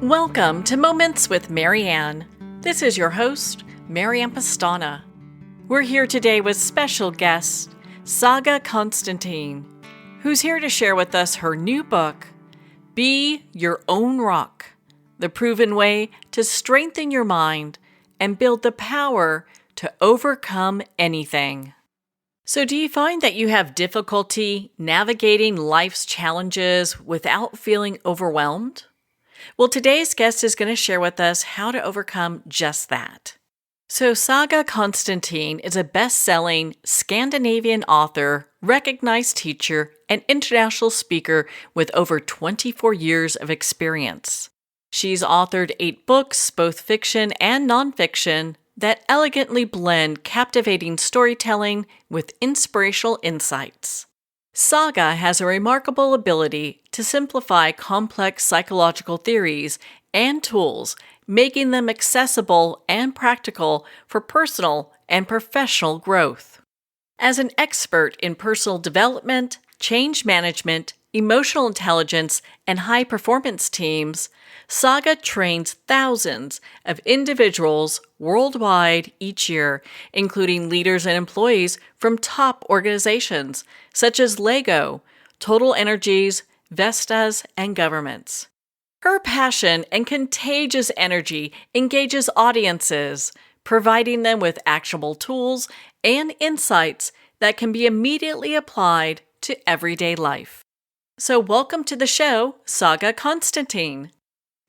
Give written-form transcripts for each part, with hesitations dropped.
Welcome to Moments with Marianne. This is your host, Marianne Pastana. We're here today with special guest, Sagar Constantin, who's here to share with us her new book, Be Your Own Rock, the proven way to strengthen your mind and build the power to overcome anything. So, do you find that you have difficulty navigating life's challenges without feeling overwhelmed? Well, today's guest is going to share with us how to overcome just that. So, Saga Constantin is a best-selling Scandinavian author, recognized teacher, and international speaker with over 24 years of experience. She's authored 8 books, both fiction and nonfiction, that elegantly blend captivating storytelling with inspirational insights. Saga has a remarkable ability to simplify complex psychological theories and tools, making them accessible and practical for personal and professional growth. As an expert in personal development, change management, emotional intelligence, and high-performance teams, Saga trains thousands of individuals worldwide each year, including leaders and employees from top organizations such as Lego, Total Energies, Vestas, and governments. Her passion and contagious energy engages audiences, providing them with actionable tools and insights that can be immediately applied to everyday life. So welcome to the show, Saga Constantin.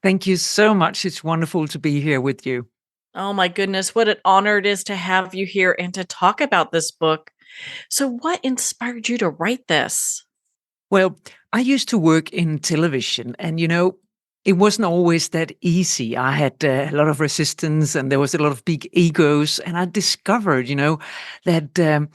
Thank you so much. It's wonderful to be here with you. Oh my goodness, what an honor it is to have you here and to talk about this book. So what inspired you to write this? Well, I used to work in television, and it wasn't always that easy. I had a lot of resistance, and there was a lot of big egos. And I discovered, that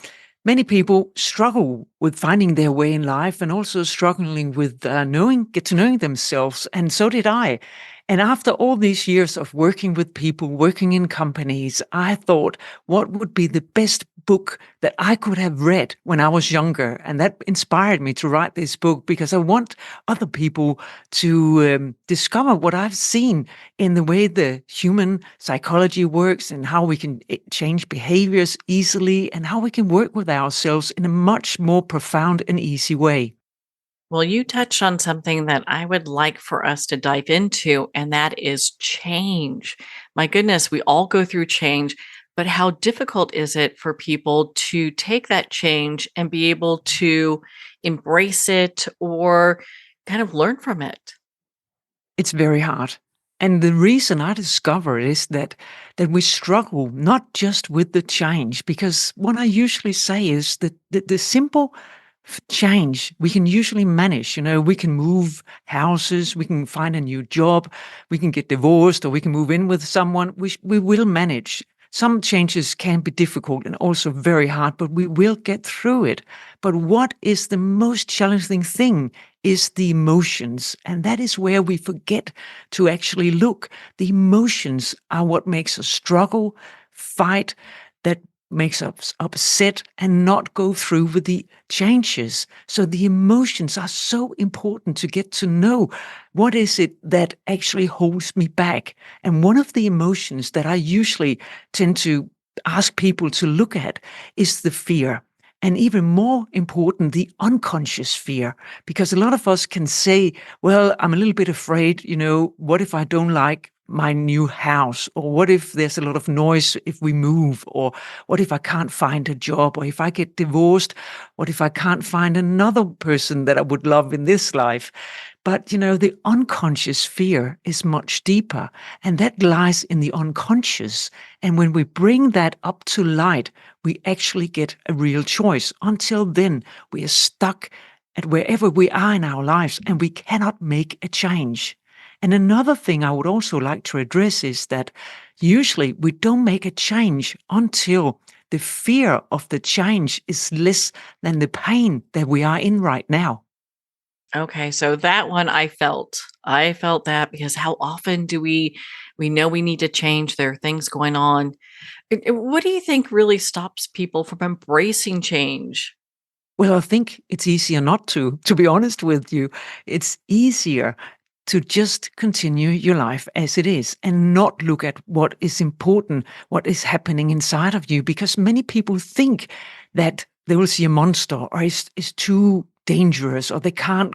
many people struggle with finding their way in life, and also struggling with get to knowing themselves. And so did I. And after all these years of working with people, working in companies, I thought, what would be the best book that I could have read when I was younger? And that inspired me to write this book, because I want other people to discover what I've seen in the way the human psychology works, and how we can change behaviors easily, and how we can work with ourselves in a much more profound and easy way. Well, you touched on something that I would like for us to dive into, and that is change. My goodness, we all go through change, but how difficult is it for people to take that change and be able to embrace it or kind of learn from it? It's very hard. And the reason I discover is that we struggle not just with the change, because what I usually say is that the simple change we can usually manage. We can move houses, we can find a new job, we can get divorced, or we can move in with someone. We will manage. Some changes can be difficult and also very hard, but we will get through it. But what is the most challenging thing is the emotions. And that is where we forget to actually look. The emotions are what makes us struggle, fight, that makes us upset, and not go through with the changes. So the emotions are so important to get to know what is it that actually holds me back. And one of the emotions that I usually tend to ask people to look at is the fear. And even more important, the unconscious fear, because a lot of us can say, well, I'm a little bit afraid, what if I don't like my new house? Or what if there's a lot of noise if we move? Or what if I can't find a job? Or if I get divorced, what if I can't find another person that I would love in this life? But, the unconscious fear is much deeper, and that lies in the unconscious. And when we bring that up to light, we actually get a real choice. Until then, we are stuck at wherever we are in our lives, and we cannot make a change. And another thing I would also like to address is that usually we don't make a change until the fear of the change is less than the pain that we are in right now. Okay, so that one I felt. I felt that because how often do we know we need to change, there are things going on. What do you think really stops people from embracing change? Well, I think it's easier not to be honest with you. It's easier to just continue your life as it is and not look at what is important, what is happening inside of you, because many people think that they will see a monster or it's too dangerous or they can't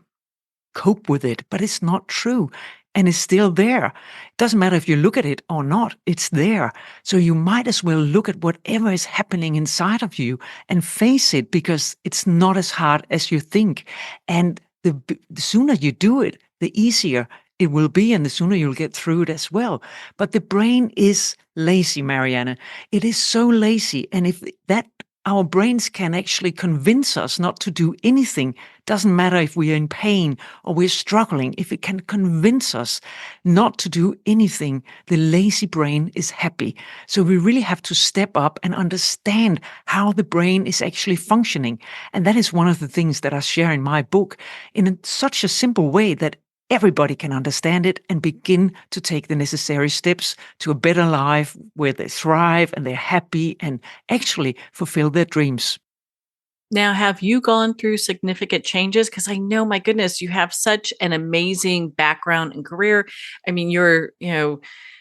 cope with it, but it's not true. And it's still there. It doesn't matter if you look at it or not, it's there. So you might as well look at whatever is happening inside of you and face it, because it's not as hard as you think. And the sooner you do it, the easier it will be, and the sooner you'll get through it as well. But the brain is lazy, Mariana. It is so lazy. And if that our brains can actually convince us not to do anything. Doesn't matter if we are in pain or we're struggling. If it can convince us not to do anything, the lazy brain is happy. So we really have to step up and understand how the brain is actually functioning. And that is one of the things that I share in my book in such a simple way that everybody can understand it and begin to take the necessary steps to a better life where they thrive and they're happy and actually fulfill their dreams. Now, have you gone through significant changes? Because I know, my goodness, you have such an amazing background and career. I mean, you're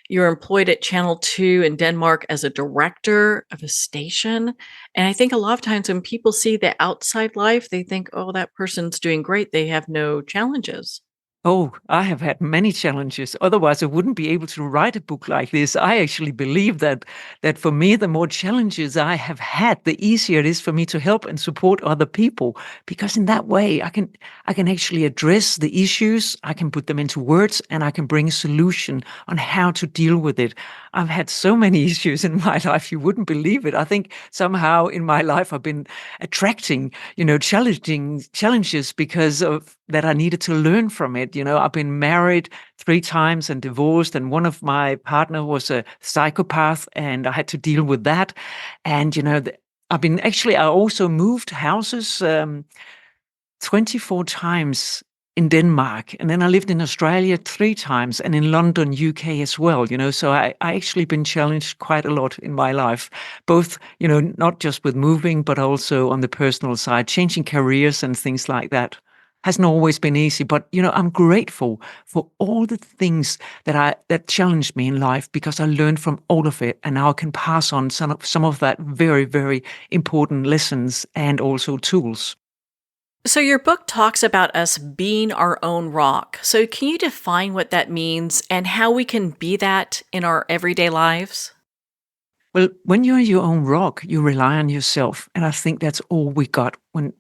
employed at Channel 2 in Denmark as a director of a station. And I think a lot of times when people see the outside life, they think, oh, that person's doing great. They have no challenges. Oh, I have had many challenges. Otherwise, I wouldn't be able to write a book like this. I actually believe that for me, the more challenges I have had, the easier it is for me to help and support other people. Because in that way, I can actually address the issues, I can put them into words, and I can bring a solution on how to deal with it. I've had so many issues in my life, you wouldn't believe it. I think somehow in my life I've been attracting, challenging challenges because of that I needed to learn from it. I've been married 3 times and divorced, and one of my partner was a psychopath, and I had to deal with that. And I also moved houses 24 times in Denmark, and then I lived in Australia 3 times, and in London, UK as well. So I actually been challenged quite a lot in my life, both not just with moving, but also on the personal side, changing careers and things like that. Hasn't always been easy, but I'm grateful for all the things that challenged me in life, because I learned from all of it, and now I can pass on some of that very, very important lessons and also tools. So, your book talks about us being our own rock. So, can you define what that means and how we can be that in our everyday lives? Well, when you're your own rock, you rely on yourself, and I think that's all we got when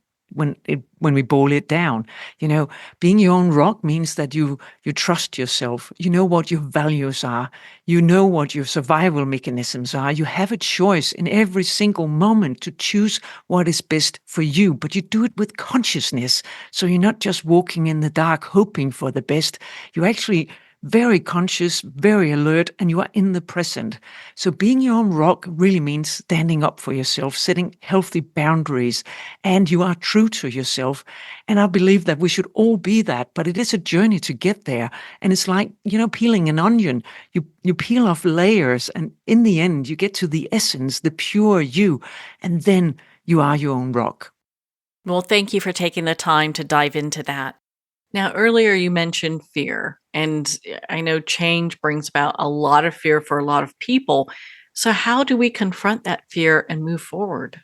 we boil it down. Being your own rock means that you trust yourself. You know what your values are. You know what your survival mechanisms are. You have a choice in every single moment to choose what is best for you, but you do it with consciousness. So you're not just walking in the dark hoping for the best. You actually very conscious, very alert, and you are in the present. So being your own rock really means standing up for yourself, setting healthy boundaries, and you are true to yourself. And I believe that we should all be that, but it is a journey to get there. And it's like, peeling an onion. You peel off layers, and in the end, you get to the essence, the pure you, and then you are your own rock. Well, thank you for taking the time to dive into that. Now, earlier you mentioned fear, and I know change brings about a lot of fear for a lot of people. So, how do we confront that fear and move forward?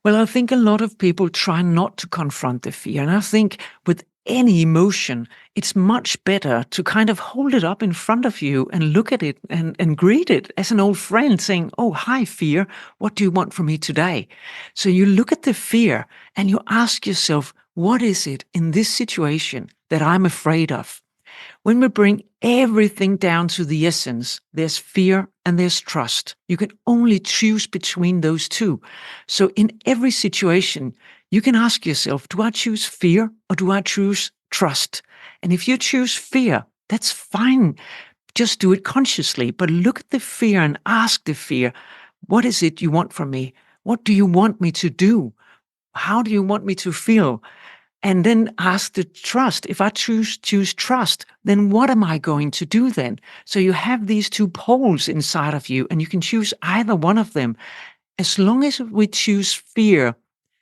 Well, I think a lot of people try not to confront the fear. And I think with any emotion, it's much better to kind of hold it up in front of you and look at it and greet it as an old friend saying, "Oh, hi, fear. What do you want from me today?" So you look at the fear and you ask yourself, what is it in this situation that I'm afraid of? When we bring everything down to the essence, there's fear and there's trust. You can only choose between those two. So in every situation, you can ask yourself, do I choose fear or do I choose trust? And if you choose fear, that's fine. Just do it consciously, but look at the fear and ask the fear, what is it you want from me? What do you want me to do? How do you want me to feel? And then ask the trust. If I choose trust, then what am I going to do then? So you have these two poles inside of you, and you can choose either one of them. As long as we choose fear,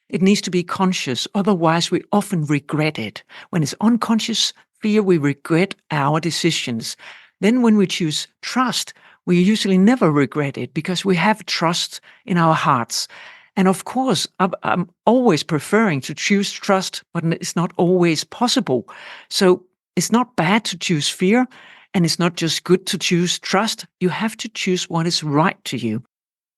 it needs to be conscious. Otherwise, we often regret it. When it's unconscious, fear, we regret our decisions. Then when we choose trust, we usually never regret it because we have trust in our hearts. And of course, I'm always preferring to choose trust, but it's not always possible. So it's not bad to choose fear, and it's not just good to choose trust. You have to choose what is right to you.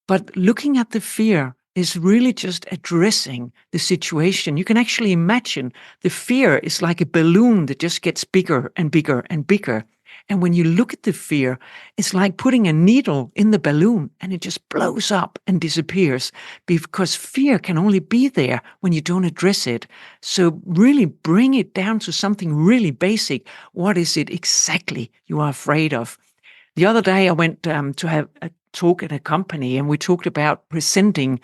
But looking at the fear is really just addressing the situation. You can actually imagine the fear is like a balloon that just gets bigger and bigger and bigger. And when you look at the fear, it's like putting a needle in the balloon and it just blows up and disappears, because fear can only be there when you don't address it. So really bring it down to something really basic. What is it exactly you are afraid of? The other day I went to have a talk at a company, and we talked about presenting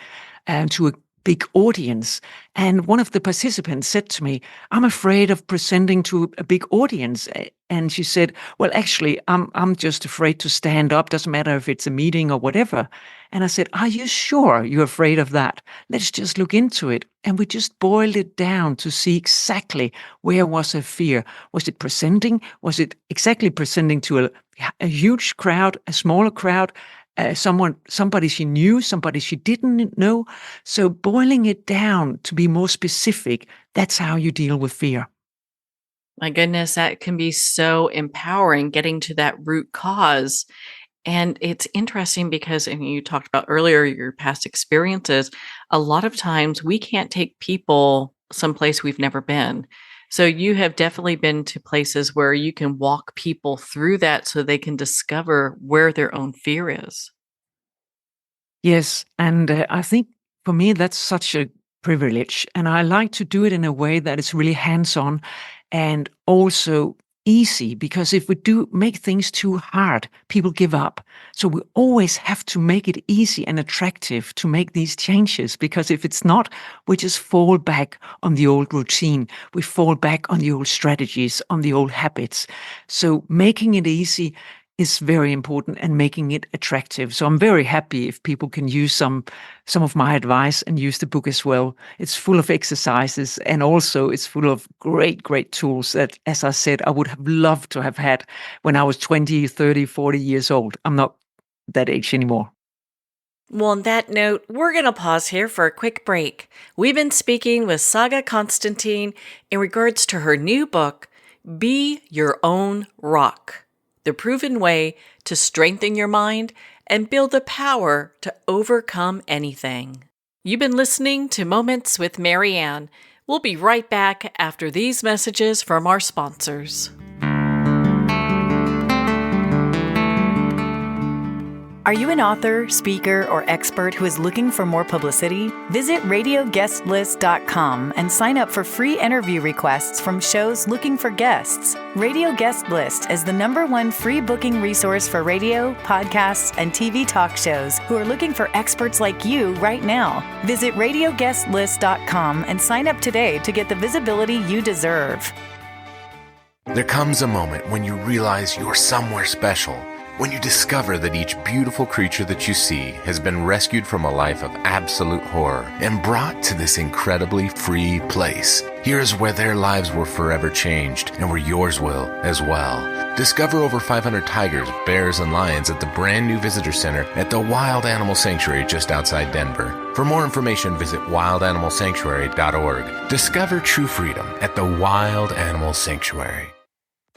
to a big audience. And one of the participants said to me, "I'm afraid of presenting to a big audience." And she said, "Well, actually, I'm just afraid to stand up. Doesn't matter if it's a meeting or whatever." And I said, "Are you sure you're afraid of that? Let's just look into it." And we just boiled it down to see exactly where was her fear. Was it presenting? Was it exactly presenting to a huge crowd, a smaller crowd? Somebody she knew, somebody she didn't know. So boiling it down to be more specific, that's how you deal with fear. My goodness, that can be so empowering, getting to that root cause. And it's interesting because, and you talked about earlier your past experiences, a lot of times we can't take people someplace we've never been. So you have definitely been to places where you can walk people through that so they can discover where their own fear is. Yes, and I think for me that's such a privilege, and I like to do it in a way that is really hands-on and also easy, because if we do make things too hard, people give up. So we always have to make it easy and attractive to make these changes, because if it's not, we just fall back on the old routine. We fall back on the old strategies, on the old habits. So making it easy is very important, and making it attractive. So I'm very happy if people can use some of my advice and use the book as well. It's full of exercises, and also it's full of great tools that, as I said, I would have loved to have had when I was 20, 30, 40 years old. I'm not that age anymore. Well, on that note, we're going to pause here for a quick break. We've been speaking with Saga Constantin in regards to her new book, Be Your Own Rock: The Proven Way to Strengthen Your Mind and Build the Power to Overcome Anything. You've been listening to Moments with Marianne. We'll be right back after these messages from our sponsors. Are you an author, speaker, or expert who is looking for more publicity? Visit radioguestlist.com and sign up for free interview requests from shows looking for guests. Radio Guest List is the #1 free booking resource for radio, podcasts, and TV talk shows who are looking for experts like you right now. Visit radioguestlist.com and sign up today to get the visibility you deserve. There comes a moment when you realize you're somewhere special. When you discover that each beautiful creature that you see has been rescued from a life of absolute horror and brought to this incredibly free place. Here's where their lives were forever changed, and where yours will as well. Discover over 500 tigers, bears, and lions at the brand new visitor center at the Wild Animal Sanctuary just outside Denver. For more information, visit wildanimalsanctuary.org. Discover true freedom at the Wild Animal Sanctuary.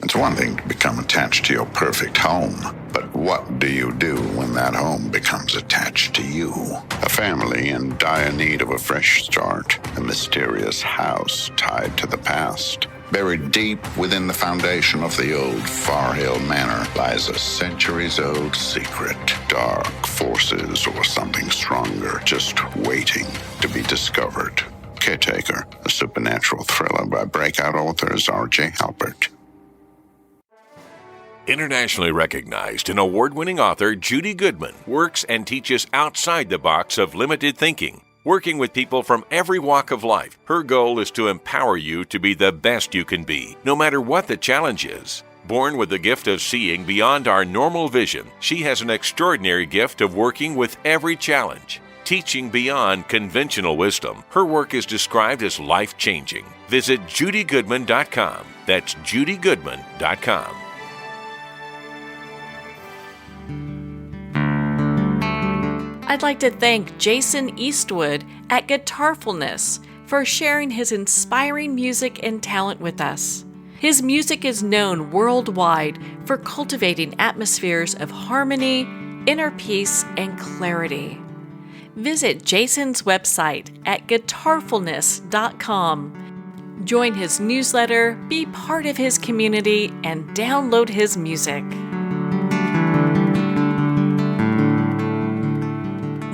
It's one thing to become attached to your perfect home, but what do you do when that home becomes attached to you? A family in dire need of a fresh start, a mysterious house tied to the past. Buried deep within the foundation of the old Far Hill Manor lies a centuries-old secret. Dark forces or something stronger just waiting to be discovered. Caretaker, a supernatural thriller by breakout authors R.J. Halpert. Internationally recognized and award-winning author Judy Goodman works and teaches outside the box of limited thinking. Working with people from every walk of life, her goal is to empower you to be the best you can be, no matter what the challenge is. Born with the gift of seeing beyond our normal vision, she has an extraordinary gift of working with every challenge. Teaching beyond conventional wisdom, her work is described as life-changing. Visit judygoodman.com. That's judygoodman.com. I'd like to thank Jason Eastwood at Guitarfulness for sharing his inspiring music and talent with us. His music is known worldwide for cultivating atmospheres of harmony, inner peace, and clarity. Visit Jason's website at guitarfulness.com. Join his newsletter, be part of his community, and download his music.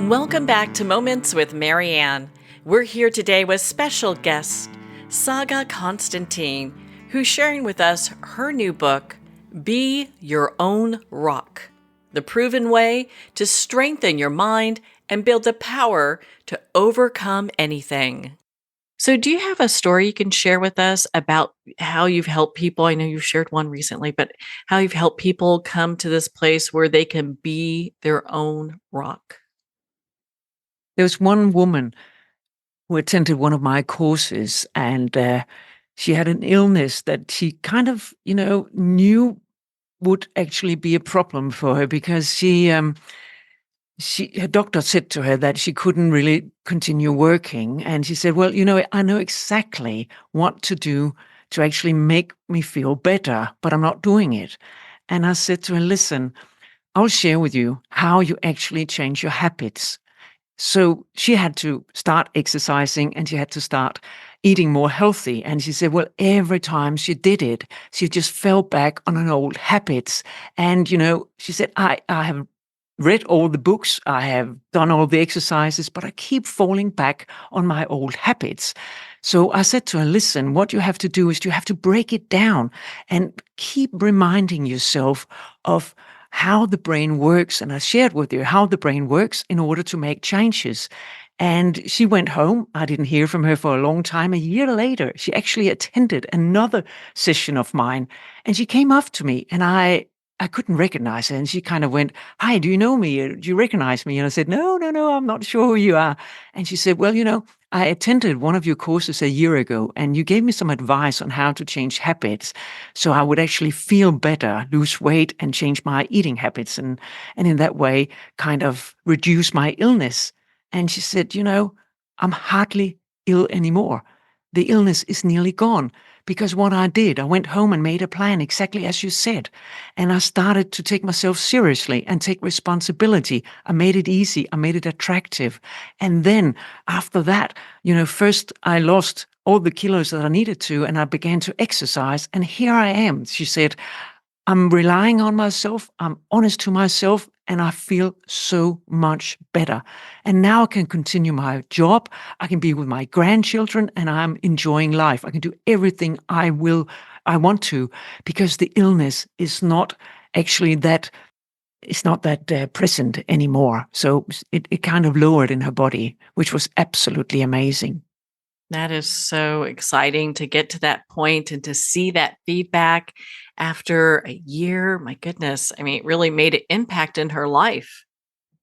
Welcome back to Moments with Mary Ann. We're here today with special guest, Sagar Constantin, who's sharing with us her new book, Be Your Own Rock, the proven way to strengthen your mind and build the power to overcome anything. So do you have a story you can share with us about how you've helped people? I know you've shared one recently, but how you've helped people come to this place where they can be their own rock. There was one woman who attended one of my courses, and she had an illness that she kind of, knew would actually be a problem for her because her doctor said to her that she couldn't really continue working. And she said, well, I know exactly what to do to actually make me feel better, but I'm not doing it. And I said to her, listen, I'll share with you how you actually change your habits. So she had to start exercising and she had to start eating more healthy. And she said, well, every time she did it, she just fell back on her old habits. And, she said, I have read all the books, I have done all the exercises, but I keep falling back on my old habits. So I said to her, listen, what you have to do is you have to break it down and keep reminding yourself of how the brain works. And I shared with you how the brain works in order to make changes. And she went home. I didn't hear from her for a long time. A year later, she actually attended another session of mine. And she came up to me and I couldn't recognize her. And she kind of went, hi, do you know me? Do you recognize me? And I said, no, I'm not sure who you are. And she said, well, I attended one of your courses a year ago and you gave me some advice on how to change habits so I would actually feel better, lose weight and change my eating habits and in that way kind of reduce my illness. And she said, I'm hardly ill anymore. The illness is nearly gone because what I did, I went home and made a plan exactly as you said. And I started to take myself seriously and take responsibility. I made it easy. I made it attractive. And then after that, first I lost all the kilos that I needed to and I began to exercise. And here I am. She said, I'm relying on myself. I'm honest to myself. And I feel so much better. And now I can continue my job. I can be with my grandchildren and I'm enjoying life. I can do everything I want to because the illness is not actually that, it's not that present anymore. So it kind of lowered in her body, which was absolutely amazing. That is so exciting to get to that point and to see that feedback after a year. My goodness. I mean, it really made an impact in her life.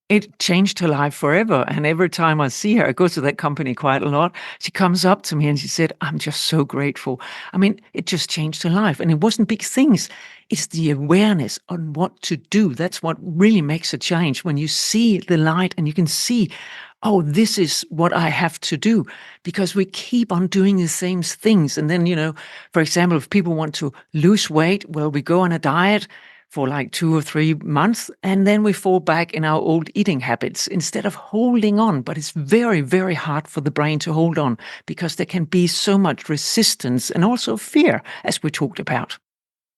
It changed her life forever. And every time I see her, I go to that company quite a lot. She comes up to me and she said, I'm just so grateful. I mean, it just changed her life. And it wasn't big things. It's the awareness on what to do. That's what really makes a change. When you see the light and you can see, oh, this is what I have to do, because we keep on doing the same things. And then, for example, if people want to lose weight, well, we go on a diet for like 2 or 3 months, and then we fall back in our old eating habits instead of holding on. But it's very, very hard for the brain to hold on because there can be so much resistance and also fear, as we talked about.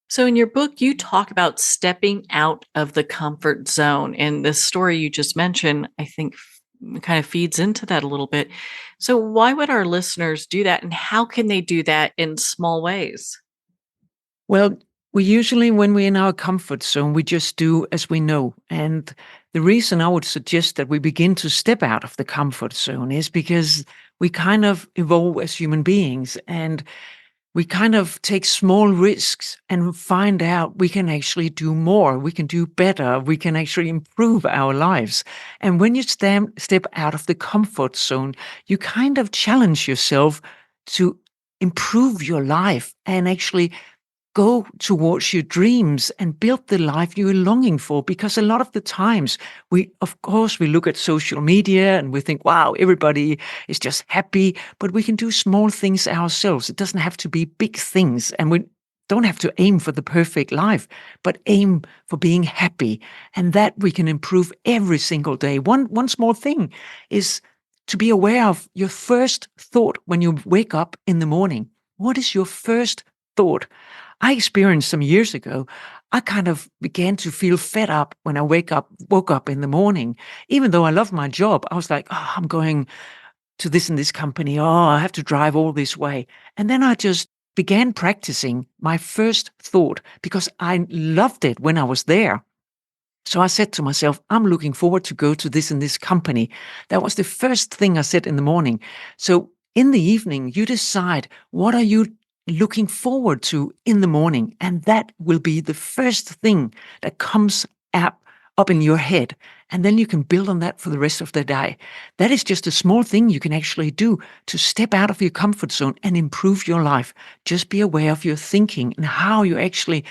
So in your book, you talk about stepping out of the comfort zone. And the story you just mentioned, I think, kind of feeds into that a little bit. So why would our listeners do that? And how can they do that in small ways? Well, we usually, when we're in our comfort zone, we just do as we know. And the reason I would suggest that we begin to step out of the comfort zone is because we kind of evolve as human beings and we kind of take small risks and find out we can actually do more, we can do better, we can actually improve our lives. And when you step out of the comfort zone, you kind of challenge yourself to improve your life and actually go towards your dreams and build the life you're longing for. Because a lot of the times of course, we look at social media and we think, wow, everybody is just happy, but we can do small things ourselves. It doesn't have to be big things. And we don't have to aim for the perfect life, but aim for being happy. And that we can improve every single day. One small thing is to be aware of your first thought when you wake up in the morning. What is your first thought? I experienced some years ago, I kind of began to feel fed up when I woke up in the morning. Even though I love my job, I was like, oh, I'm going to this and this company. Oh, I have to drive all this way. And then I just began practicing my first thought because I loved it when I was there. So I said to myself, I'm looking forward to go to this and this company. That was the first thing I said in the morning. So in the evening, you decide, what are you looking forward to in the morning? And that will be the first thing that comes up in your head. And then you can build on that for the rest of the day. That is just a small thing you can actually do to step out of your comfort zone and improve your life. Just be aware of your thinking and how you actually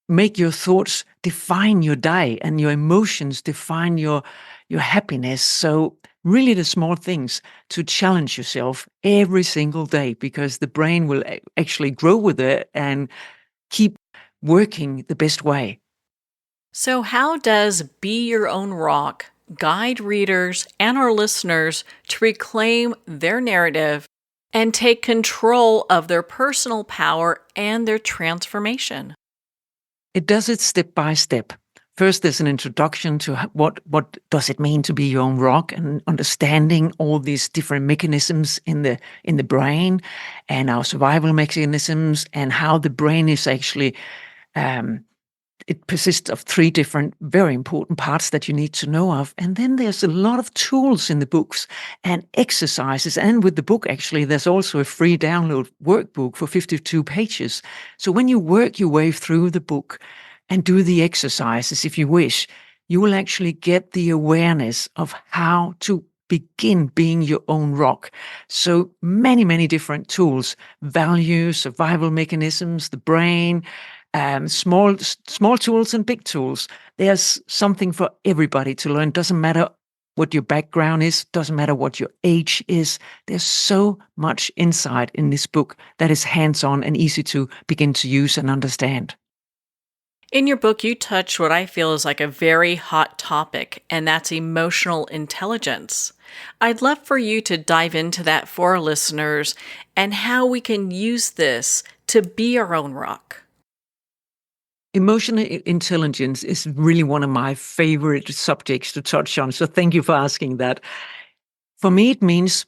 make your thoughts define your day and your emotions define your happiness. So really the small things to challenge yourself every single day, because the brain will actually grow with it and keep working the best way. So, how does Be Your Own Rock guide readers and our listeners to reclaim their narrative and take control of their personal power and their transformation? It does it step by step. First, there's an introduction to what does it mean to be your own rock, and understanding all these different mechanisms in the brain and our survival mechanisms, and how the brain is actually it persists of 3 different very important parts that you need to know of. And then there's a lot of tools in the books and exercises. And with the book, actually, there's also a free download workbook for 52 pages. So when you work your way through the book and do the exercises, if you wish, you will actually get the awareness of how to begin being your own rock. So many, many different tools, values, survival mechanisms, the brain, small tools and big tools. There's something for everybody to learn. Doesn't matter what your background is, doesn't matter what your age is. There's so much insight in this book that is hands-on and easy to begin to use and understand. In your book, you touch what I feel is like a very hot topic, and that's emotional intelligence. I'd love for you to dive into that for our listeners and how we can use this to be our own rock. Emotional intelligence is really one of my favorite subjects to touch on. So thank you for asking that. For me, it means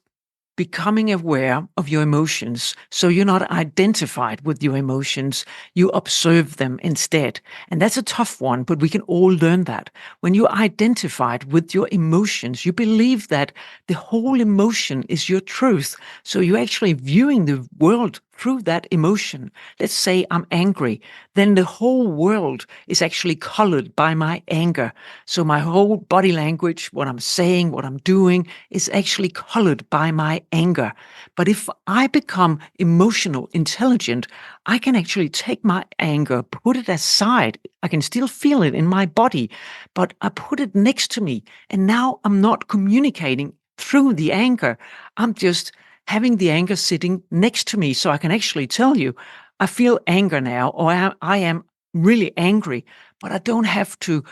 becoming aware of your emotions. So you're not identified with your emotions, you observe them instead. And that's a tough one, but we can all learn that. When you're identified with your emotions, you believe that the whole emotion is your truth. So you're actually viewing the world through that emotion. Let's say I'm angry, then the whole world is actually colored by my anger. So my whole body language, what I'm saying, what I'm doing, is actually colored by my anger. But if I become emotional intelligent, I can actually take my anger, put it aside. I can still feel it in my body, but I put it next to me. And now I'm not communicating through the anger. I'm just having the anger sitting next to me, so I can actually tell you, I feel anger now, or I am really angry, but I don't have to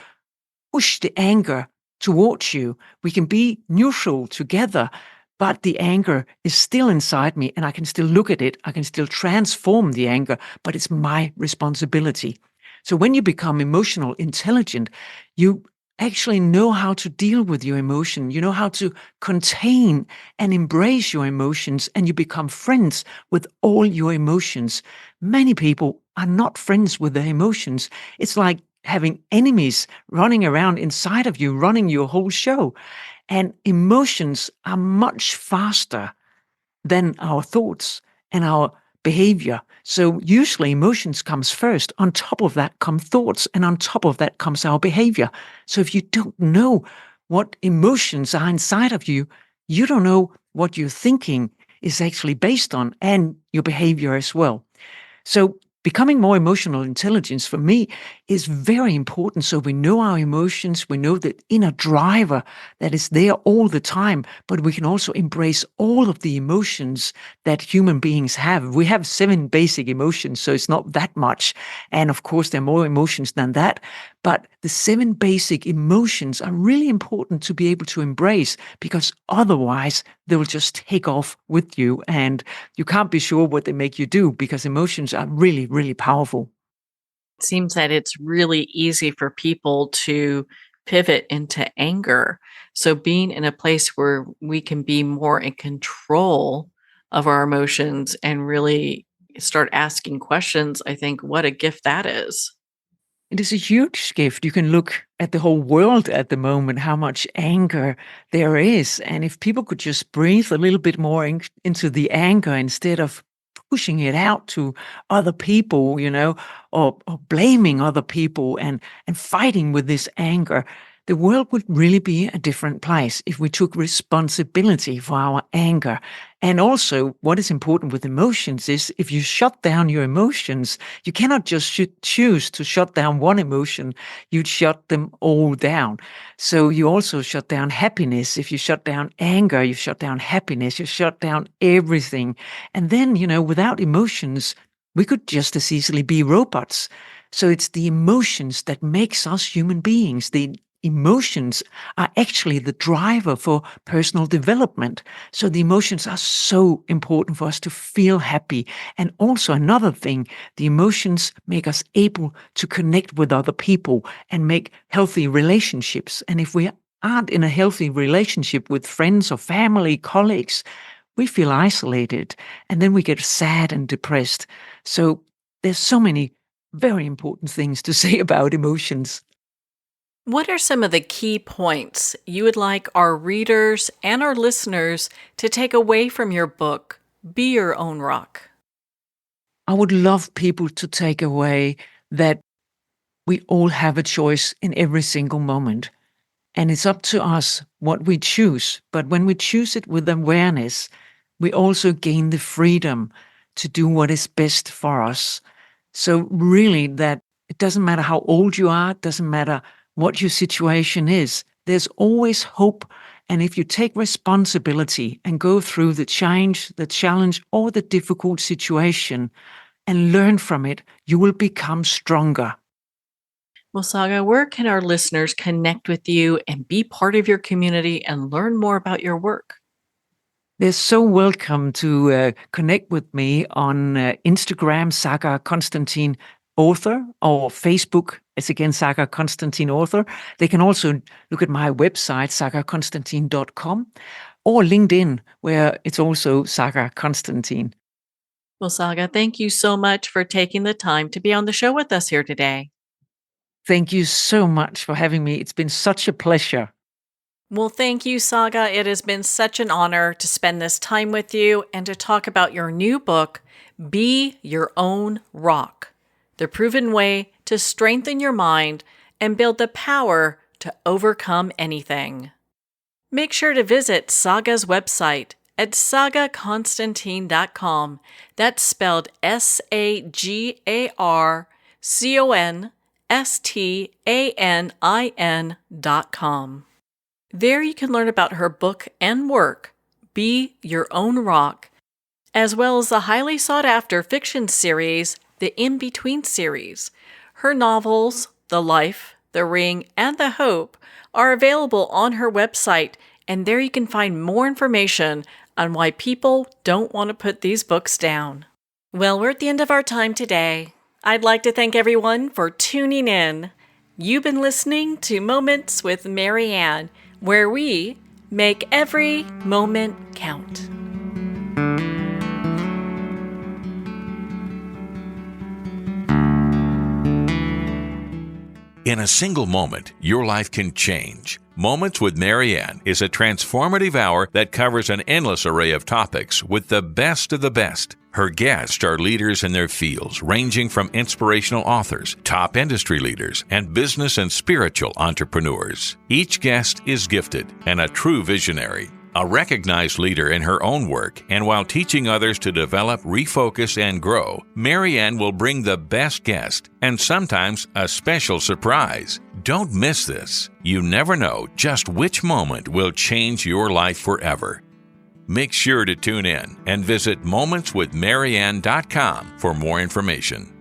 push the anger towards you. We can be neutral together, but the anger is still inside me, and I can still look at it. I can still transform the anger, but it's my responsibility. So when you become emotional intelligent, you actually know how to deal with your emotion. You know how to contain and embrace your emotions, and you become friends with all your emotions. Many people are not friends with their emotions. It's like having enemies running around inside of you, running your whole show. And emotions are much faster than our thoughts and our behavior. So usually emotions comes first. On top of that come thoughts, and on top of that comes our behavior. So if you don't know what emotions are inside of you, you don't know what you're thinking. is actually based on, and your behavior as well. So becoming more emotional intelligence for me is very important. So we know our emotions, we know that inner driver that is there all the time, but we can also embrace all of the emotions that human beings have. We have 7 basic emotions, so it's not that much. And of course, there are more emotions than that. But the 7 basic emotions are really important to be able to embrace, because otherwise they will just take off with you and you can't be sure what they make you do, because emotions are really, really powerful. It seems that it's really easy for people to pivot into anger. So being in a place where we can be more in control of our emotions and really start asking questions, I think what a gift that is. It is a huge gift. You can look at the whole world at the moment, how much anger there is. And if people could just breathe a little bit more into the anger instead of pushing it out to other people, or blaming other people and fighting with this anger, the world would really be a different place if we took responsibility for our anger. And also, what is important with emotions is if you shut down your emotions, you cannot just choose to shut down one emotion, you'd shut them all down. So you also shut down happiness. If you shut down anger, you shut down happiness, you shut down everything. And then, without emotions, we could just as easily be robots. So it's the emotions that makes us human beings. The emotions are actually the driver for personal development. So the emotions are so important for us to feel happy. And also another thing, the emotions make us able to connect with other people and make healthy relationships. And if we aren't in a healthy relationship with friends or family, colleagues, we feel isolated and then we get sad and depressed. So there's so many very important things to say about emotions. What are some of the key points you would like our readers and our listeners to take away from your book, Be Your Own Rock? I would love people to take away that we all have a choice in every single moment. And it's up to us what we choose. But when we choose it with awareness, we also gain the freedom to do what is best for us. So really that it doesn't matter how old you are, it doesn't matter what your situation is, there's always hope. And if you take responsibility and go through the change, the challenge, or the difficult situation and learn from it, you will become stronger. Well, Saga, where can our listeners connect with you and be part of your community and learn more about your work? They're so welcome to connect with me on Instagram, Sagar Constantin Author, or Facebook, it's again Sagar Constantin Author. They can also look at my website, sagarconstantin.com, or LinkedIn, where it's also Sagar Constantin. Well, Saga, thank you so much for taking the time to be on the show with us here today. Thank you so much for having me. It's been such a pleasure. Well, thank you, Saga. It has been such an honor to spend this time with you and to talk about your new book, Be Your Own Rock, the proven way to strengthen your mind and build the power to overcome anything. Make sure to visit Saga's website at sagaconstantin.com. That's spelled SAGARCONSTANIN.com. There you can learn about her book and work, Be Your Own Rock, as well as the highly sought-after fiction series, the In-Between series. Her novels, The Life, The Ring, and The Hope are available on her website, and there you can find more information on why people don't want to put these books down. Well, we're at the end of our time today. I'd like to thank everyone for tuning in. You've been listening to Moments with Mary Ann, where we make every moment count. In a single moment, your life can change. Moments with Mary Ann is a transformative hour that covers an endless array of topics with the best of the best. Her guests are leaders in their fields, ranging from inspirational authors, top industry leaders, and business and spiritual entrepreneurs. Each guest is gifted and a true visionary. A recognized leader in her own work, and while teaching others to develop, refocus, and grow, Marianne will bring the best guest and sometimes a special surprise. Don't miss this. You never know just which moment will change your life forever. Make sure to tune in and visit momentswithmarianne.com for more information.